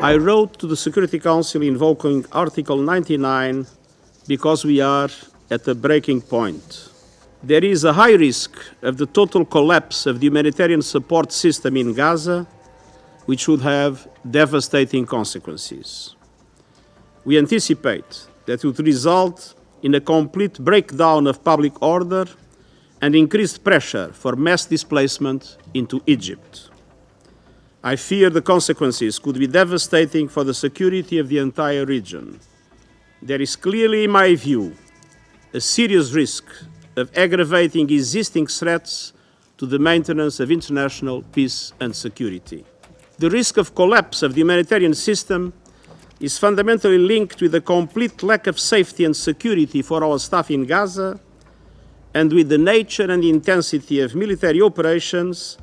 I wrote to the Security Council invoking Article 99 because we are at a breaking point. There is a high risk of the total collapse of the humanitarian support system in Gaza, which would have devastating consequences. We anticipate that it would result in a complete breakdown of public order and increased pressure for mass displacement into Egypt. I fear the consequences could be devastating for the security of the entire region. There is clearly, in my view, a serious risk of aggravating existing threats to the maintenance of international peace and security. The risk of collapse of the humanitarian system is fundamentally linked with the complete lack of safety and security for our staff in Gaza and with the nature and intensity of military operations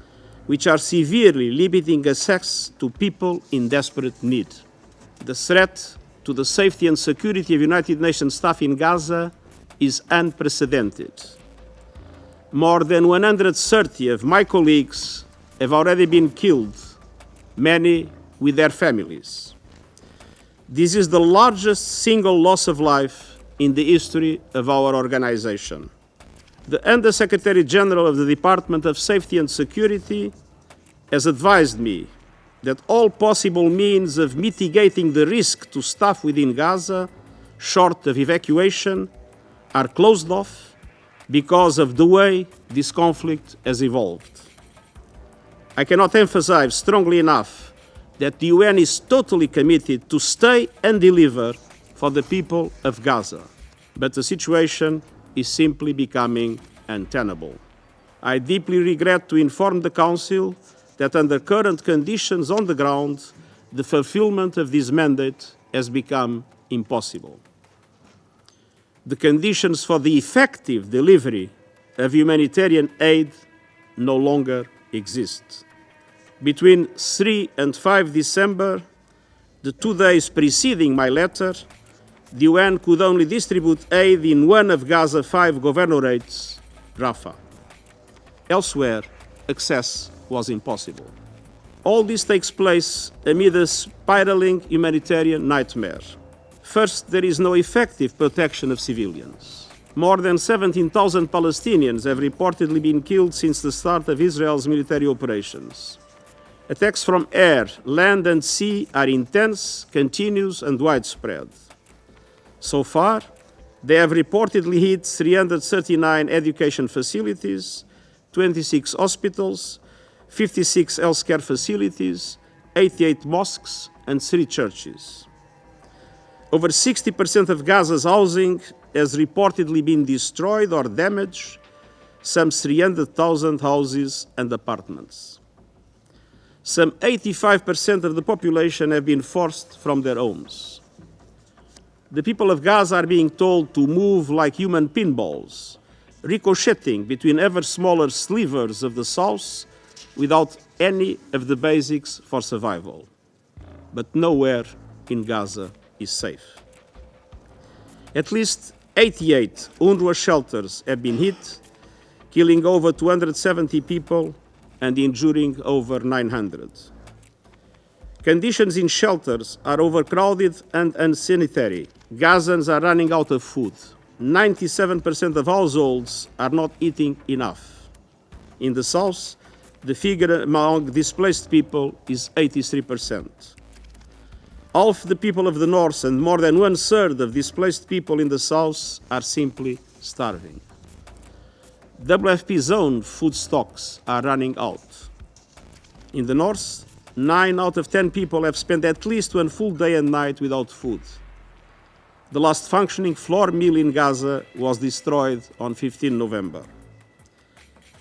which are severely limiting access to people in desperate need. The threat to the safety and security of United Nations staff in Gaza is unprecedented. More than 130 of my colleagues have already been killed, many with their families. This is the largest single loss of life in the history of our organization. The Under-Secretary-General of the Department of Safety and Security has advised me that all possible means of mitigating the risk to staff within Gaza, short of evacuation, are closed off because of the way this conflict has evolved. I cannot emphasize strongly enough that the UN is totally committed to stay and deliver for the people of Gaza, but the situation is simply becoming untenable. I deeply regret to inform the Council that under current conditions on the ground, the fulfillment of this mandate has become impossible. The conditions for the effective delivery of humanitarian aid no longer exist. Between 3 and 5 December, the 2 days preceding my letter, the UN could only distribute aid in one of Gaza's 5 governorates, Rafah. Elsewhere, access was impossible. All this takes place amid a spiraling humanitarian nightmare. First, there is no effective protection of civilians. More than 17,000 Palestinians have reportedly been killed since the start of Israel's military operations. Attacks from air, land, and sea are intense, continuous, and widespread. So far, they have reportedly hit 339 education facilities, 26 hospitals, 56 healthcare facilities, 88 mosques, and 3 churches. Over 60% of Gaza's housing has reportedly been destroyed or damaged, some 300,000 houses and apartments. Some 85% of the population have been forced from their homes. The people of Gaza are being told to move like human pinballs, ricocheting between ever smaller slivers of the south without any of the basics for survival. But nowhere in Gaza is safe. At least 88 UNRWA shelters have been hit, killing over 270 people and injuring over 900. Conditions in shelters are overcrowded and unsanitary. Gazans are running out of food. 97% of households are not eating enough. In the south, the figure among displaced people is 83%. Half the people of the north and more than 1/3 of displaced people in the south are simply starving. WFP's own food stocks are running out. In the north, 9 out of 10 people have spent at least 1 full day and night without food. The last functioning floor mill in Gaza was destroyed on 15 November.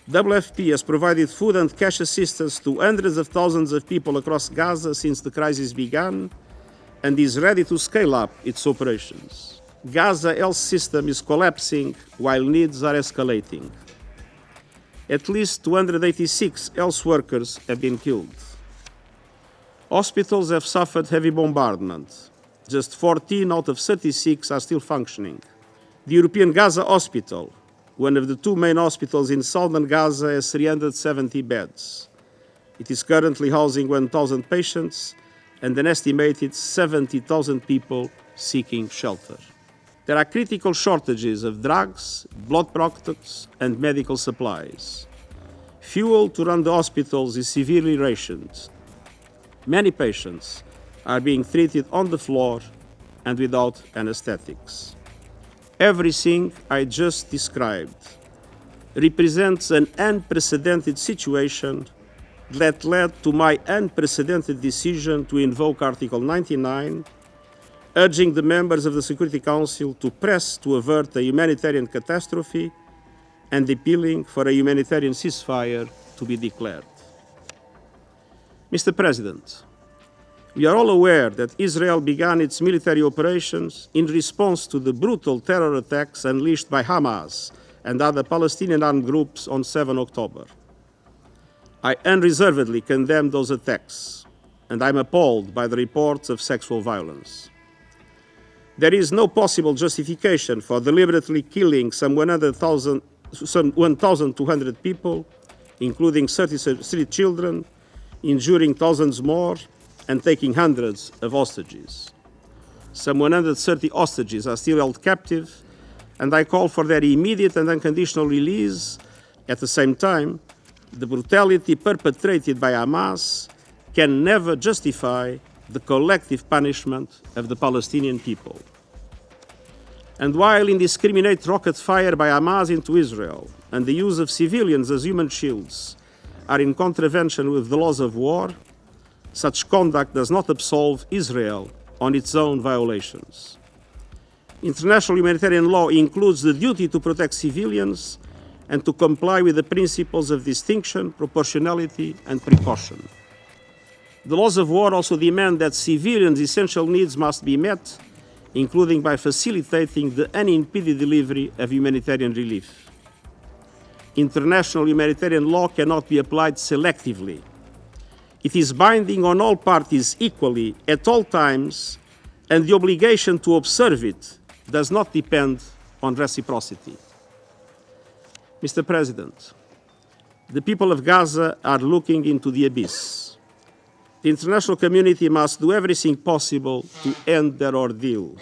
WFP has provided food and cash assistance to hundreds of thousands of people across Gaza since the crisis began and is ready to scale up its operations. Gaza health system is collapsing while needs are escalating. At least 286 health workers have been killed. Hospitals have suffered heavy bombardment. Just 14 out of 36 are still functioning. The European Gaza Hospital, one of the 2 main hospitals in southern Gaza, has 370 beds. It is currently housing 1,000 patients and an estimated 70,000 people seeking shelter. There are critical shortages of drugs, blood products, and medical supplies. Fuel to run the hospitals is severely rationed. Many patients are being treated on the floor and without anesthetics. Everything I just described represents an unprecedented situation that led to my unprecedented decision to invoke Article 99, urging the members of the Security Council to press to avert a humanitarian catastrophe and appealing for a humanitarian ceasefire to be declared. Mr. President, we are all aware that Israel began its military operations in response to the brutal terror attacks unleashed by Hamas and other Palestinian armed groups on 7 October. I unreservedly condemn those attacks, and I'm appalled by the reports of sexual violence. There is no possible justification for deliberately killing some 1,200 people, including 33 children, injuring thousands more, and taking hundreds of hostages. Some 130 hostages are still held captive, and I call for their immediate and unconditional release. At the same time, the brutality perpetrated by Hamas can never justify the collective punishment of the Palestinian people. And while indiscriminate rocket fire by Hamas into Israel and the use of civilians as human shields are in contravention with the laws of war, such conduct does not absolve Israel on its own violations. International humanitarian law includes the duty to protect civilians and to comply with the principles of distinction, proportionality, and precaution. The laws of war also demand that civilians' essential needs must be met, including by facilitating the unimpeded delivery of humanitarian relief. International humanitarian law cannot be applied selectively. It is binding on all parties equally at all times, and the obligation to observe it does not depend on reciprocity. Mr. President, the people of Gaza are looking into the abyss. The international community must do everything possible to end their ordeal.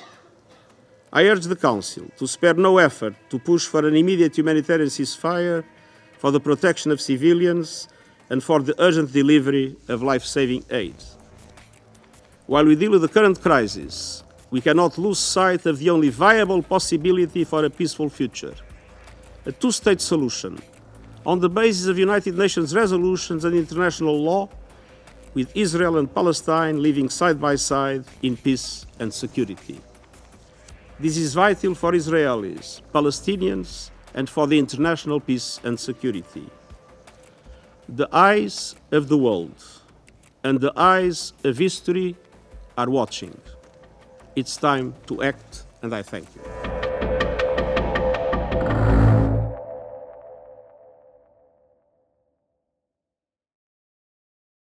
I urge the Council to spare no effort to push for an immediate humanitarian ceasefire, for the protection of civilians, and for the urgent delivery of life-saving aid. While we deal with the current crisis, we cannot lose sight of the only viable possibility for a peaceful future: a two-state solution on the basis of United Nations resolutions and international law, with Israel and Palestine living side by side in peace and security. This is vital for Israelis, Palestinians, and for the international peace and security. The eyes of the world and the eyes of history are watching. It's time to act, and I thank you.